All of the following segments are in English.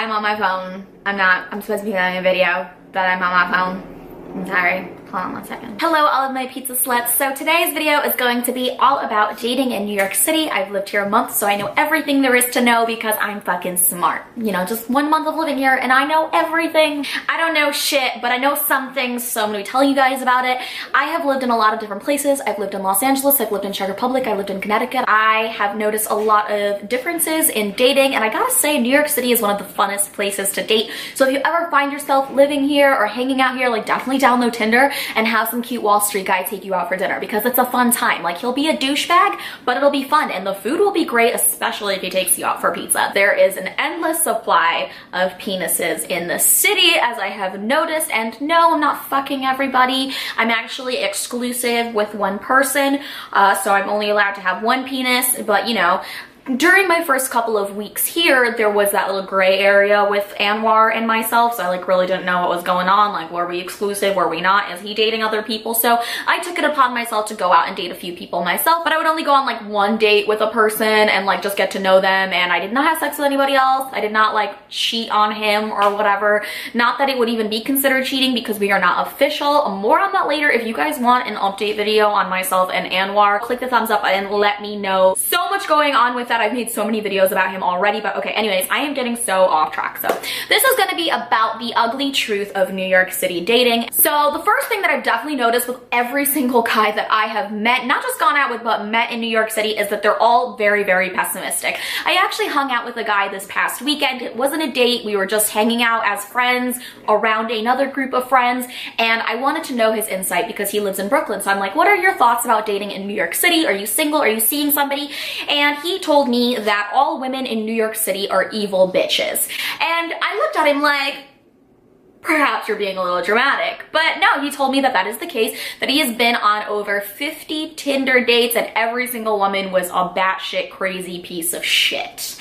I'm on my phone. I'm supposed to be filming a video, but I'm on my phone. I'm sorry. Hold on one second. Hello, all of my pizza sluts. So today's video is going to be all about dating in New York City. I've lived here a month, so I know everything there is to know because I'm fucking smart. You know, just 1 month of living here and I know everything. I don't know shit, but I know some things, so I'm gonna be telling you guys about it. I have lived in a lot of different places. I've lived in Los Angeles, I've lived in Czech Republic, I lived in Connecticut. I have noticed a lot of differences in dating, and I gotta say, New York City is one of the funnest places to date. So if you ever find yourself living here or hanging out here, like definitely download Tinder and have some cute Wall Street guy take you out for dinner because it's a fun time. Like, he'll be a douchebag, but it'll be fun, and the food will be great, especially if he takes you out for pizza. There is an endless supply of penises in the city, as I have noticed, and no, I'm not fucking everybody. I'm actually exclusive with one person, so I'm only allowed to have one penis, but you know, during my first couple of weeks here, there was that little gray area with Anwar and myself, so I like really didn't know what was going on. Like, were we exclusive? Were we not? Is he dating other people? So I took it upon myself to go out and date a few people myself, but I would only go on like one date with a person and like just get to know them, and I did not have sex with anybody else. I did not like cheat on him or whatever. Not that it would even be considered cheating because we are not official. More on that later. If you guys want an update video on myself and Anwar, click the thumbs up and let me know. So much going on with that. I've made so many videos about him already, but okay, anyways, I am getting so off track. So this is going to be about the ugly truth of New York City dating. So the first thing that I've definitely noticed with every single guy that I have met, not just gone out with, but met in New York City, is that they're all very, very pessimistic. I actually hung out with a guy this past weekend. It wasn't a date. We were just hanging out as friends around another group of friends, and I wanted to know his insight because he lives in Brooklyn. So I'm like, what are your thoughts about dating in New York City? Are you single? Are you seeing somebody? And he told me that all women in New York City are evil bitches. And I looked at him like, perhaps you're being a little dramatic. But no, he told me that that is the case, that he has been on over 50 Tinder dates and every single woman was a batshit crazy piece of shit.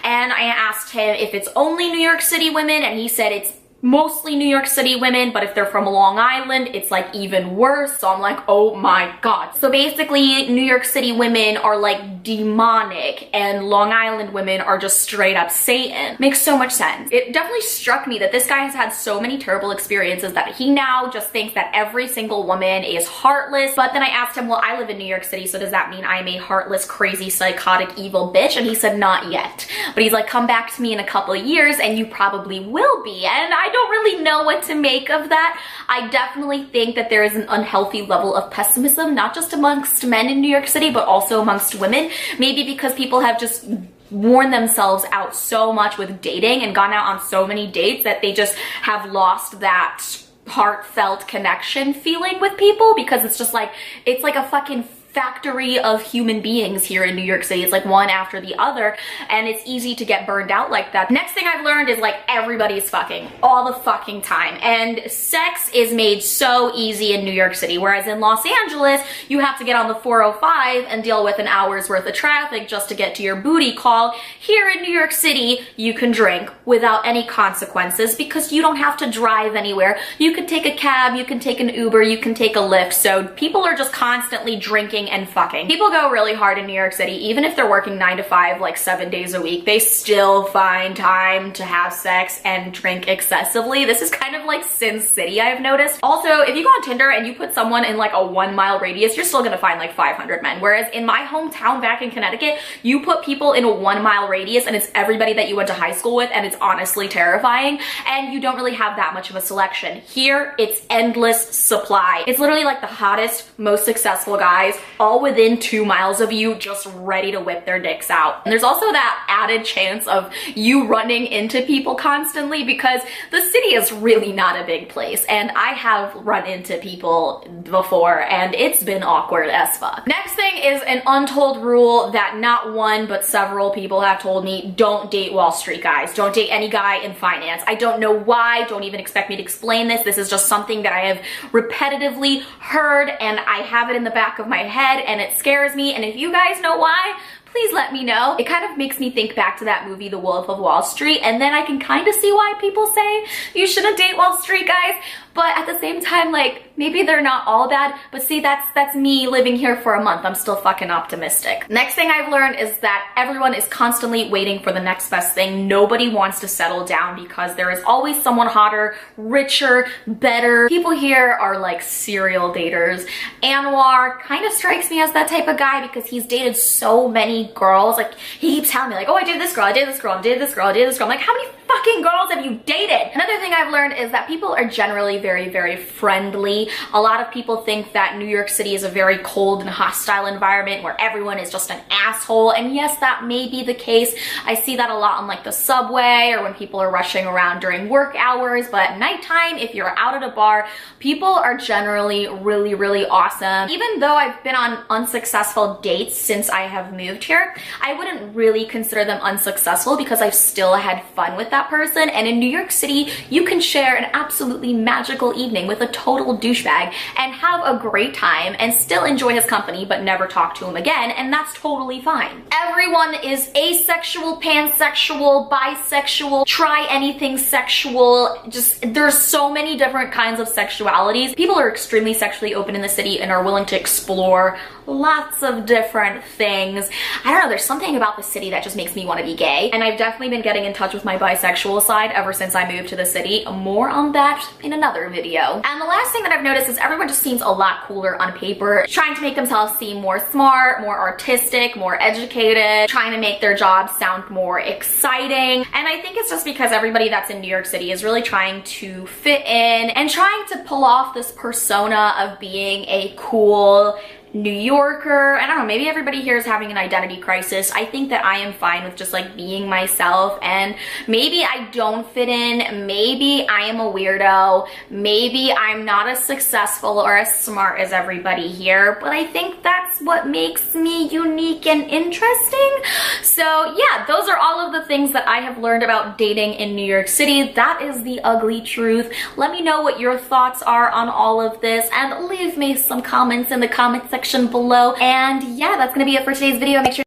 And I asked him if it's only New York City women, and he said it's mostly New York City women, but if they're from Long Island, it's like even worse. So I'm like, oh my God. So basically, New York City women are like demonic and Long Island women are just straight up Satan. Makes so much sense. It definitely struck me that this guy has had so many terrible experiences that he now just thinks that every single woman is heartless. But then I asked him, well, I live in New York City, so does that mean I'm a heartless, crazy, psychotic, evil bitch? And he said, not yet. But he's like, come back to me in a couple of years and you probably will be. And I don't really know what to make of that. I definitely think that there is an unhealthy level of pessimism, not just amongst men in New York City, but also amongst women. Maybe because people have just worn themselves out so much with dating and gone out on so many dates that they just have lost that heartfelt connection feeling with people, because it's just like, it's like a fucking factory of human beings here in New York City. It's like one after the other, and it's easy to get burned out like that. Next thing I've learned is like everybody's fucking all the fucking time, and sex is made so easy in New York City, whereas in Los Angeles you have to get on the 405 and deal with an hour's worth of traffic just to get to your booty call. Here in New York City you can drink without any consequences because you don't have to drive anywhere. You can take a cab, you can take an Uber, you can take a Lyft. So people are just constantly drinking and fucking. People go really hard in New York City. Even if they're working 9 to 5 like 7 days a week, they still find time to have sex and drink excessively. This is kind of like Sin City, I've noticed. Also, if you go on Tinder and you put someone in like a 1 mile radius, you're still gonna find like 500 men. Whereas in my hometown back in Connecticut, you put people in a 1 mile radius and it's everybody that you went to high school with, and it's honestly terrifying, and you don't really have that much of a selection. Here, it's endless supply. It's literally like the hottest, most successful guys all within 2 miles of you, just ready to whip their dicks out. And there's also that added chance of you running into people constantly because the city is really not a big place, and I have run into people before and it's been awkward as fuck. Next thing is an untold rule that not one but several people have told me: don't date Wall Street guys. Don't date any guy in finance. I don't know why. Don't even expect me to explain this. This is just something that I have repetitively heard, and I have it in the back of my head and it scares me. And if you guys know why, please let me know. It kind of makes me think back to that movie, The Wolf of Wall Street, and then I can kind of see why people say you shouldn't date Wall Street guys. But at the same time, like, maybe they're not all bad, but see, that's me living here for a month. I'm still fucking optimistic. Next thing I've learned is that everyone is constantly waiting for the next best thing. Nobody wants to settle down because there is always someone hotter, richer, better. People here are like serial daters. Anwar kind of strikes me as that type of guy because he's dated so many girls. Like, he keeps telling me like, oh, I dated this girl, I dated this girl, I dated this girl, I dated this girl. I'm like, how many fucking girls have you dated? Another thing I've learned is that people are generally very, very friendly. A lot of people think that New York City is a very cold and hostile environment where everyone is just an asshole. And yes, that may be the case. I see that a lot on like the subway or when people are rushing around during work hours. But at nighttime, if you're out at a bar, people are generally really, really awesome. Even though I've been on unsuccessful dates since I have moved here, I wouldn't really consider them unsuccessful because I've still had fun with that person. And in New York City, you can share an absolutely magical evening with a total douchebag and have a great time and still enjoy his company but never talk to him again, and that's totally fine. Everyone is asexual, pansexual, bisexual, try anything sexual. Just, there's so many different kinds of sexualities. People are extremely sexually open in the city and are willing to explore lots of different things. I don't know, there's something about the city that just makes me want to be gay, and I've definitely been getting in touch with my bisexual side ever since I moved to the city. More on that in another video. And the last thing that I've noticed is everyone just seems a lot cooler on paper, trying to make themselves seem more smart, more artistic, more educated, trying to make their jobs sound more exciting. And I think it's just because everybody that's in New York City is really trying to fit in and trying to pull off this persona of being a cool New Yorker. I don't know, maybe everybody here is having an identity crisis. I think that I am fine with just like being myself, and maybe I don't fit in, maybe I am a weirdo, maybe I'm not as successful or as smart as everybody here, but I think that's what makes me unique and interesting. So yeah, those are all of the things that I have learned about dating in New York City. That is the ugly truth. Let me know what your thoughts are on all of this, and leave me some comments in the comment section below. And yeah, that's gonna be it for today's video. Make sure